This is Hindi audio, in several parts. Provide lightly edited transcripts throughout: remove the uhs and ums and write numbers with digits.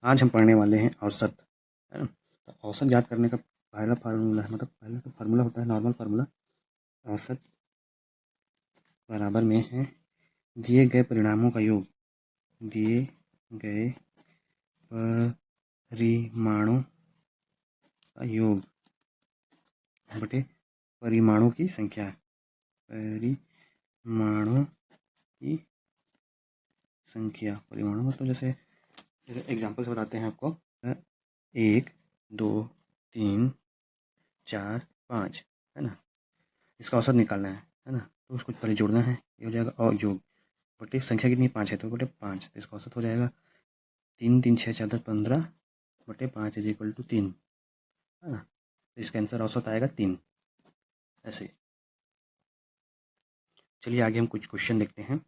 आज हम पढ़ने वाले हैं औसत, है ना। तो औसत ज्ञात करने का पहला फार्मूला है, मतलब पहला तो फार्मूला होता है नॉर्मल फार्मूला। औसत बराबर में है दिए गए परिणामों का योग, दिए गए परिमाणों का योग बटे परिमाणों की संख्या, परिमाणों की संख्या। परिमाणों मतलब जैसे एग्जाम्पल से बताते हैं आपको। 1 2 3 4 5, है ना। इसका औसत निकालना है ना। तो उसको पहले जोड़ना है, ये हो जाएगा और योग बटे संख्या कितनी 5 है तो बटे 5, तो इसका औसत हो जाएगा 3 3 6 4 10 15 बटे 5 इज इक्वल टू 3, है ना। तो इसका आंसर औसत आएगा 3। ऐसे ही चलिए आगे हम कुछ क्वेश्चन देखते हैं।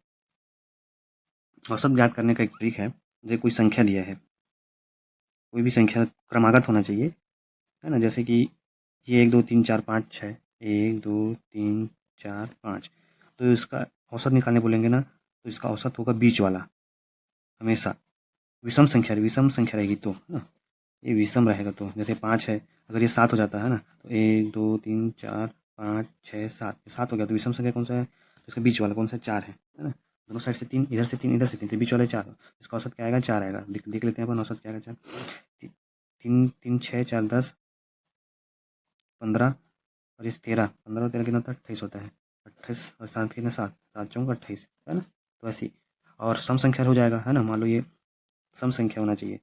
औसत ज्ञात करने का एक ट्रिक है। जैसे कोई संख्या दिया है, कोई भी संख्या क्रमागत होना चाहिए, है ना। जैसे कि ये 1 2 3 4 5 6, 1 2 3 4 5, तो इसका औसत निकालने बोलेंगे ना, तो इसका औसत होगा बीच वाला। हमेशा विषम संख्या रहेगी तो, है ना। ये विषम रहेगा तो जैसे 5 है, अगर ये 7 हो जाता है ना, तो 1 2 3 4 5 6 7, 7 हो गया तो विषम संख्या कौन सा है, तो इसका बीच वाला कौन सा 4 है ना। दोनों साइड से 3, इधर से 3 इधर से 3, तो बीच वाले 4, इसका औसत क्या आएगा 4 आएगा। देख लेते हैं अपन औसत क्या आएगा। 4 3 3 6 4 10 15 और इस 13, 15 और 13 कितना होता है 28 होता है। 28 और 7 कितना 7, 7 चौक 28, है ना। तो ऐसी और सम संख्या हो जाएगा, है ना। मान लो ये सम संख्या होना चाहिए।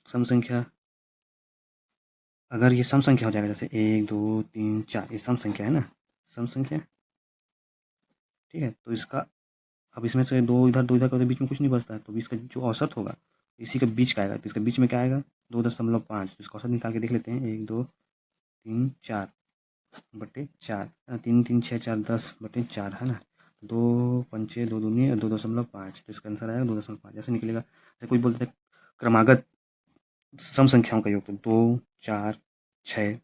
सम संख्या अगर ये सम संख्या हो जाएगा, जैसे 1 2 3 4, ये सम संख्या है ना, सम संख्या, ठीक है। तो इसका अब इसमें से दो इधर का, तो बीच में कुछ नहीं बचता है, तो इसका जो औसत होगा इसी के बीच का आएगा। तो इसके बीच में क्या आएगा 2.5, तो इसका औसत निकाल के देख लेते हैं। 1 2 3 4 बटे 4, 3 3 6 4 10 बटे 4, है ना। 2 पंचे 2 दूनी 2.5, तो इसका आंसर आएगा 2.5 ऐसे निकलेगा। जैसे कोई बोलते हैं क्रमागत सम संख्याओं का योग, तो 2 4 6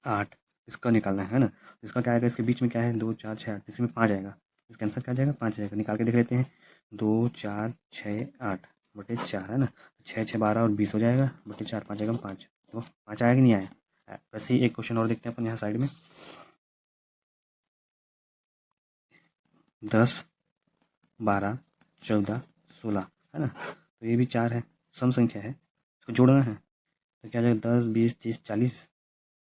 8, इसका निकालना है ना। इसका क्या आएगा, इसके बीच में क्या है 2 4 6 8, इसमें 5 आएगा। इसका आंसर क्या आ जाएगा 5 आएगा। निकाल के देख लेते हैं। 2 4 6 8 बटे 4, है ना। 6 6 12 और 20 हो जाएगा बटे 4, 5 आएगा 5, तो 5 आया कि नहीं आया। वैसे ही एक क्वेश्चन और देखते हैं अपन यहाँ साइड में। 10 12 14 16, है ना। तो ये भी 4 है, सम संख्या है, इसको जोड़ना है। तो क्या आ जाएगा 10 20 30 40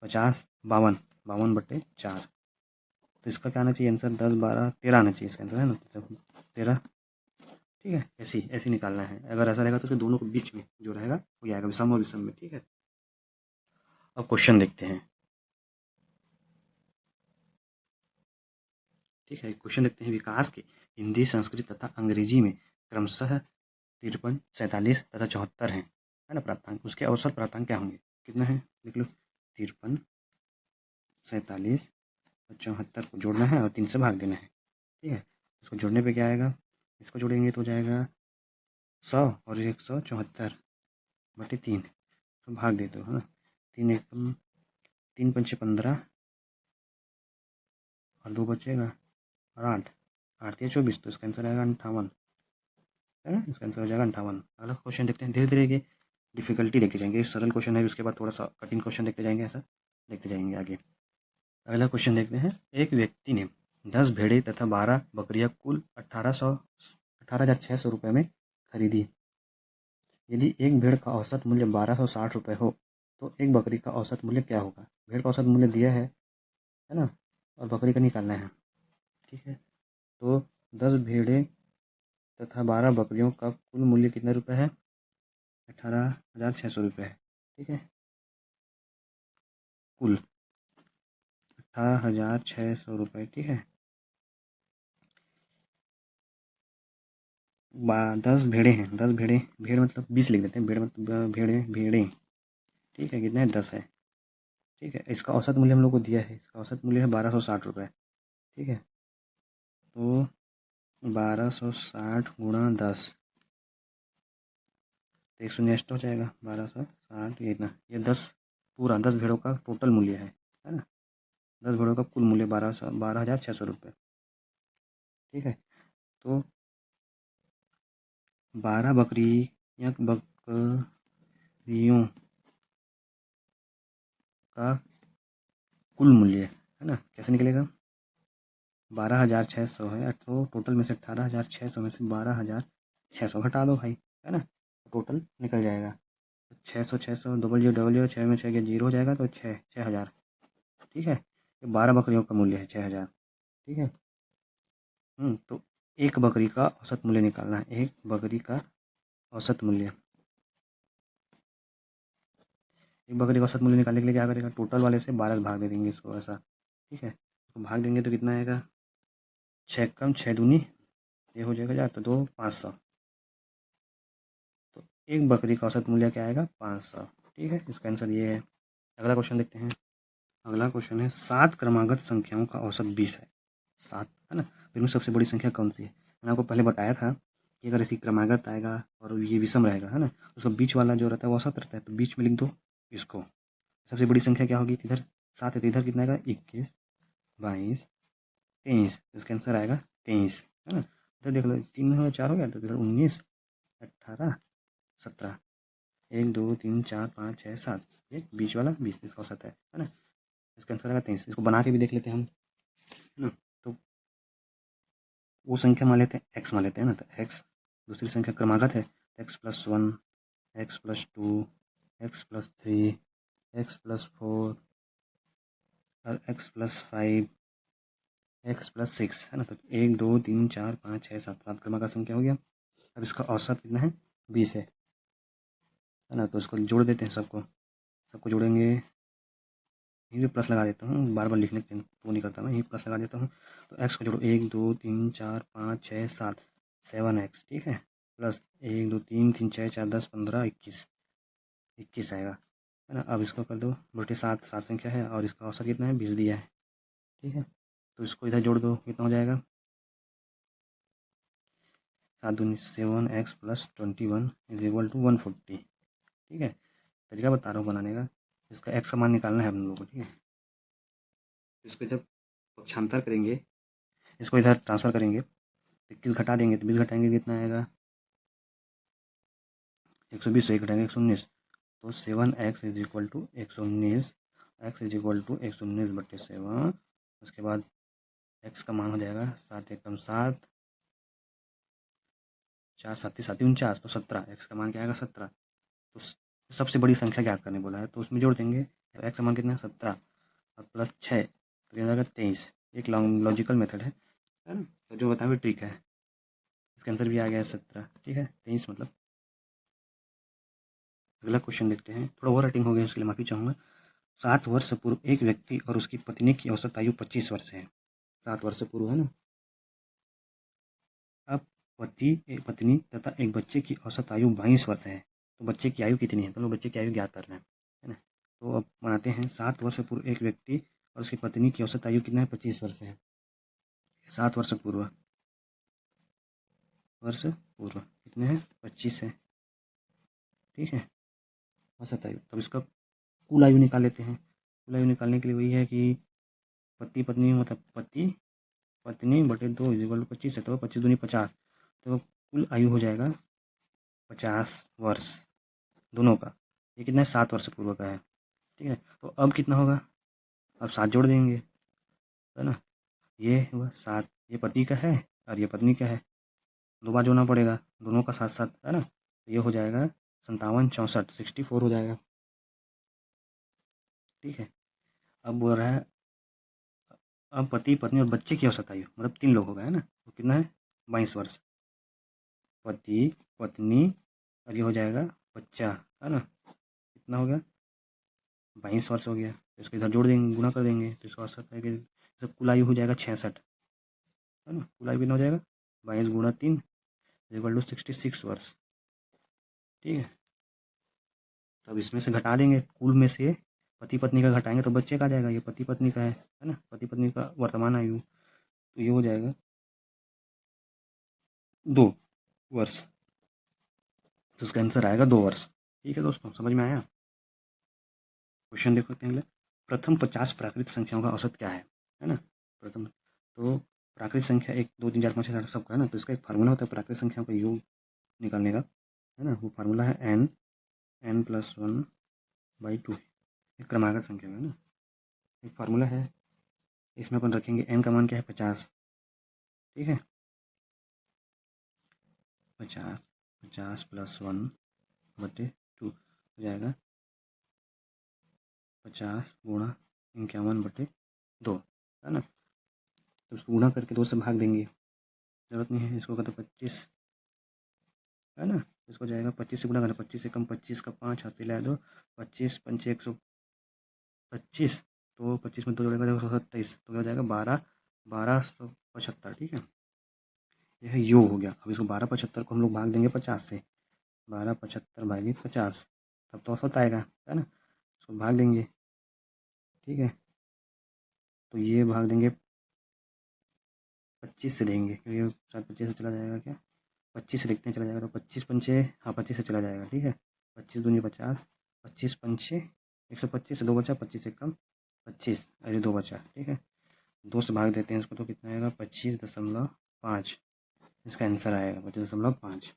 50 52, 52 बटे 4, तो इसका क्या आना चाहिए आंसर 10 12 13 आना चाहिए इसका आंसर, है ना। तो 13, ठीक है। ऐसे ऐसे निकालना है। अगर ऐसा रहेगा तो फिर दोनों के बीच में जो रहेगा वो आएगा विषम और विषम में, ठीक है। अब क्वेश्चन देखते हैं, ठीक है। क्वेश्चन देखते हैं। विकास के हिंदी संस्कृत तथा अंग्रेजी में क्रमशः 53 47 तथा 74 है ना प्राप्तांक। उसके औसत प्राप्तांक क्या होंगे, कितना है देख लो। 53 47 और 74 को जोड़ना है और 3 से भाग देना है, ठीक है। इसको जोड़ने पे क्या आएगा, इसको जोड़ेंगे तो हो जाएगा 100 और 174 बटे 3, तो भाग दे दो, है ना। 3 एक 3 पंचे 15 और 2 बचेगा और 8 8 या 24, तो इसका आंसर आएगा 58, है ना। इसका आंसर हो जाएगा 58। अगला क्वेश्चन देखते हैं। धीरे धीरे ये डिफिकल्टी देखते जाएंगे। सरल क्वेश्चन है, उसके बाद थोड़ा सा कठिन क्वेश्चन देखते जाएंगे, ऐसा देखते जाएंगे आगे। अगला क्वेश्चन देखते हैं। एक व्यक्ति ने 10 भेड़े तथा 12 बकरियां कुल 18,600 रुपये में खरीदी। यदि एक भेड़ का औसत मूल्य 1260 रुपये हो तो एक बकरी का औसत मूल्य क्या होगा। भेड़ का औसत मूल्य दिया है ना, और बकरी का निकालना है, ठीक है। तो 10 भेड़े तथा 12 बकरियों का कुल मूल्य कितना रुपये है, 18,600 रुपये है, ठीक है। कुल 18,600 रुपये, ठीक है। 10 भेड़े हैं, 10 भेड़े, भेड़ मतलब 20 लिख देते हैं, भेड़ मतलब भेड़े भेड़े, ठीक है। कितने 10 है, ठीक है। इसका औसत मूल्य हम लोग को दिया है, इसका औसत मूल्य है 1260 रुपये, ठीक है। तो 1260 गुणा 10, तो 100 नेक्स्ट हो जाएगा 1260, ये इतना, ये 10 पूरा 10 भेड़ों का टोटल मूल्य है ना। 10 भेड़ों का कुल मूल्य 12,600 रुपये, ठीक है। तो 12 बकरी या बकरियों का कुल मूल्य है ना, कैसे निकलेगा? 12,600 है तो टोटल में से 18,600 में से 12,600 घटा दो भाई, है ना, टोटल निकल जाएगा। 600 600 डबल जीरो डबल जीरो, 6 में 6 के जीरो हो जाएगा तो 6,000। ठीक है, ये 12 बकरियों का मूल्य है 6,000। ठीक है। तो एक बकरी का औसत मूल्य निकालना है, एक बकरी का औसत मूल्य। एक बकरी का औसत मूल्य निकालने के लिए क्या करेगा, टोटल वाले से 12 भाग दे देंगे इसको ऐसा। ठीक है, तो भाग देंगे तो कितना आएगा, 6 कम 6 दूनी ये हो जाएगा या तो 2 500। तो एक बकरी का औसत मूल्य क्या आएगा, 500। ठीक है, इसका आंसर ये है। अगला क्वेश्चन देखते हैं। अगला क्वेश्चन है 7 क्रमागत संख्याओं का औसत 20 है। 7 है ना, इनमें सबसे बड़ी संख्या कौन सी है? मैंने आपको पहले बताया था कि अगर इसी क्रमागत आएगा और ये विषम रहेगा, है ना, उसका बीच वाला जो रहता है वो औसत रहता है, तो बीच में लिख दो इसको। सबसे बड़ी संख्या क्या होगी, इधर 7 है तो इधर कितना आएगा, 21 22 23। इसका आंसर आएगा 23, है ना। इधर देख लो 3 हो 4 हो गया, तो इधर 19 18 17 1 2 3 4 5 6 7, ये बीच वाला 20 इसका औसत है ना। इसका आंसर आएगा 23। इसको बना के भी देख लेते हैं हम, है ना। तो वो संख्या मान लेते हैं, एक्स मान लेते हैं ना, तो एक्स दूसरी संख्या क्रमागत है, x+1 x+2 x+3 x+4 और x+5 x+6, है ना। तो 1 2 3 4 5 6 7 7 क्रमागत संख्या हो गया। अब इसका औसत कितना है, 20 है ना। तो इसको जोड़ देते हैं, सबको जोड़ेंगे। यहीं पे प्लस लगा देता हूँ, बार बार लिखने के वो नहीं करता मैं, यहीं प्लस लगा देता हूँ। तो एक्स को जोड़ो, 1 2 3 4 5 6 7 7x। ठीक है, प्लस 1 2 3 3 6 4 10 15 21 21 आएगा, है ना। अब इसको कर दो बटे 7, 7 संख्या है और इसका औसत कितना है, 20 दिया है। ठीक है, तो इसको इधर जोड़ दो, कितना हो जाएगा, 7 दूनी 7x + 21 = 140। ठीक है, तरीका बता रहा हूँ बनाने का। इसका एक्स का मान निकालना है हम लोगों को। ठीक है, इसको जब पक्षांतर करेंगे, इसको इधर ट्रांसफर करेंगे, 21 घटा देंगे तो 20 घटाएंगे कितना आएगा, 120 से 1 घटाएंगे 119। तो 7x = 119, x = 119 बटे 7। उसके बाद x का मान हो जाएगा 7 एकम 7 4 7 7 49, तो 17। x का मान क्या आएगा, 17। तो सबसे बड़ी संख्या ज्ञात करने बोला है, तो उसमें जोड़ देंगे। x का मान कितना है, 17 और प्लस 6 तो कितना आएगा, 23। एक लॉजिकल मेथड है ना, तो जो बताया ट्रिक है। इसका आंसर भी आ गया है 17। ठीक है, 23 मतलब। अगला क्वेश्चन देखते हैं, थोड़ा ओवर राइटिंग हो गया, इसके लिए माफी चाहूँगा। 7 वर्ष पूर्व एक व्यक्ति और उसकी पत्नी की औसत आयु 25 वर्ष है। 7 वर्ष पूर्व, है ना। अब पत्नी तथा एक बच्चे की औसत आयु 22 वर्ष है, तो बच्चे की आयु कितनी है, तो बच्चे की आयु ज्ञात करना है ना। तो अब बनाते हैं, 7 वर्ष पूर्व एक व्यक्ति और उसकी पत्नी की औसत आयु कितना है, 25 वर्ष है। 7 वर्ष पूर्व कितने हैं, 25 है। ठीक है, औसत आयु। तब इसका कुल आयु निकाल लेते हैं। कुल आयु निकालने के लिए वही है कि पति पत्नी मतलब पत्नी बटे 2 = 25 है, तो 25 दूनी 50। तो कुल आयु हो जाएगा 50 वर्ष दोनों का। ये कितना है, 7 वर्ष पूर्व का है। ठीक है, तो अब कितना होगा, अब 7 जोड़ देंगे, है ना। ये हुआ 7, ये पति का है और ये पत्नी का है, 2 बार जोड़ना पड़ेगा, दोनों का साथ साथ, है ना। तो ये हो जाएगा 57 64 64 हो जाएगा। ठीक है, अब बोल रहा है, अब पति पत्नी और बच्चे की औसत आयु, मतलब 3 लोग हो गए, है ना। तो कितना है, 22 वर्ष पति पत्नी और ये हो जाएगा बच्चा, है ना। कितना हो गया, 22 वर्ष हो गया। तो इसको इधर जोड़ देंगे, गुणा कर देंगे, तो इसका औसत है कि कुल आयु हो जाएगा 66, है ना। कुल आयु कितना हो जाएगा, 22 गुणा 3 = 66 वर्ष। ठीक है, तब इसमें से घटा देंगे, कुल में से पति पत्नी का घटाएंगे तो बच्चे का आ जाएगा, ये पति पत्नी का है ना, पति पत्नी का वर्तमान आयु। तो ये हो जाएगा 2 वर्ष, तो इसका आंसर आएगा 2 वर्ष। ठीक है दोस्तों, समझ में आया। क्वेश्चन देखो अगले, प्रथम 50 प्राकृतिक संख्याओं का औसत क्या है ना। प्रथम तो प्राकृतिक संख्या 1 2 3 4 5 6 7 सबका, है ना। तो इसका एक फार्मूला होता है प्राकृतिक संख्याओं का योग निकालने का, है ना। वो फार्मूला है n+1/2 एक क्रमागत संख्या है ना। एक फार्मूला है, इसमें अपन रखेंगे n का मान क्या है 50, ठीक है। 50 + 1/2 हो जाएगा 50 × 51/2 है ना। तो उसको गुणा करके 2 से भाग देंगे, जरूरत नहीं है इसको, तो 25 है ना। इसको जाएगा 25 से गुणा करना, 25 से कम 25 का 5 हाथ से ला दो, 25 पंचे 125, तो 25 में 2 जोड़ेगा 127, तो क्या हो जाएगा 1275, ठीक है। यह योग हो गया। अब इसको 1275 को हम लोग भाग देंगे 50 से, 1275/50, तब तो औसत आएगा, है ना। इसको भाग देंगे, ठीक है। तो ये भाग देंगे 25 से देंगे, क्योंकि शायद 25 से चला जाएगा, क्या 25 से देखते हैं चला जाएगा, तो 25 पंचे, हाँ 25 से चला जाएगा, ठीक है। 25 दूनी 50, 25 पंचे 125 से 2 बचा, 25 से कम 25, अरे 2 बचा, ठीक है। 2 से भाग देते हैं इसको, तो कितना आएगा 25.5, इसका आंसर आएगा 25.5।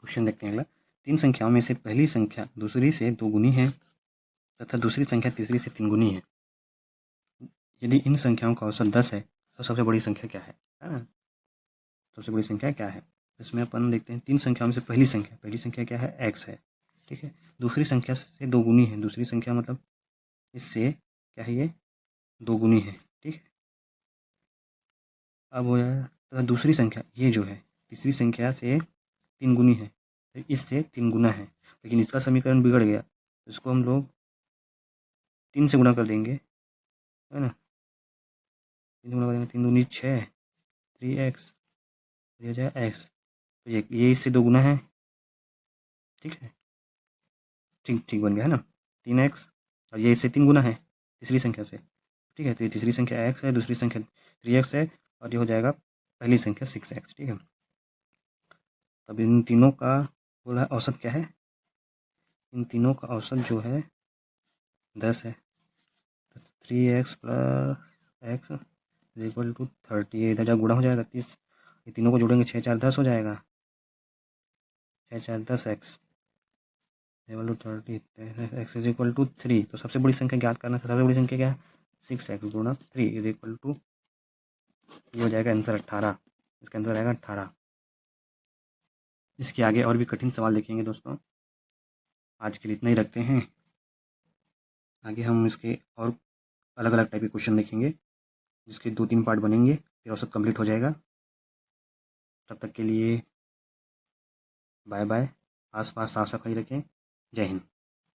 क्वेश्चन देखते हैं अगला। 3 संख्याओं में से पहली संख्या दूसरी से 2 गुनी है तथा दूसरी संख्या तीसरी से 3 गुनी है। यदि इन संख्याओं का औसत 10 है तो सबसे बड़ी संख्या क्या है ना। सबसे बड़ी संख्या क्या है, इसमें अपन देखते हैं 3 संख्याओं में से पहली संख्या क्या है, x है, ठीक है। दूसरी संख्या से 2 गुनी है, दूसरी संख्या मतलब इससे क्या है, ये 2 गुनी है, ठीक है। अब हो जाएगा दूसरी संख्या, ये जो है तीसरी संख्या से 3 गुनी है, तो इससे 3 गुना है, लेकिन इसका समीकरण बिगड़ गया, तो इसको हम लोग 3 से गुणा कर देंगे, है ना। 3 गुणा कर देंगे, 3 दूनी 6, 3x, ये हो जाएगा x, तो ये इससे 2 गुना है, ठीक है। ठीक बन गया है ना, 3x, और ये इससे 3 गुना है तीसरी संख्या से, ठीक है। तो ये तीसरी संख्या x है, दूसरी संख्या 3x है, और ये हो जाएगा पहली संख्या 6x, ठीक है। तब इन तीनों का बोला औसत क्या है, इन तीनों का औसत जो है 10 है। 3x + x = 30, इधर जब गुणा हो जाएगा 30, ये तीनों को जोड़ेंगे 6 × 4 = 10 हो जाएगा, 6 × 4 = 10x = 30, x = 3। तो सबसे बड़ी संख्या ज्ञात करना है, सबसे बड़ी संख्या क्या है 6x × 3 = ये हो जाएगा आंसर 18, इसका आंसर आएगा 18। इसके आगे और भी कठिन सवाल देखेंगे दोस्तों, आज के लिए इतना ही रखते हैं। आगे हम इसके और अलग अलग टाइप के क्वेश्चन देखेंगे, जिसके 2-3 पार्ट बनेंगे, फिर औसत कंप्लीट हो जाएगा। तब तक के लिए बाय बाय। आस पास साफ सफाई रखें। जय हिंद।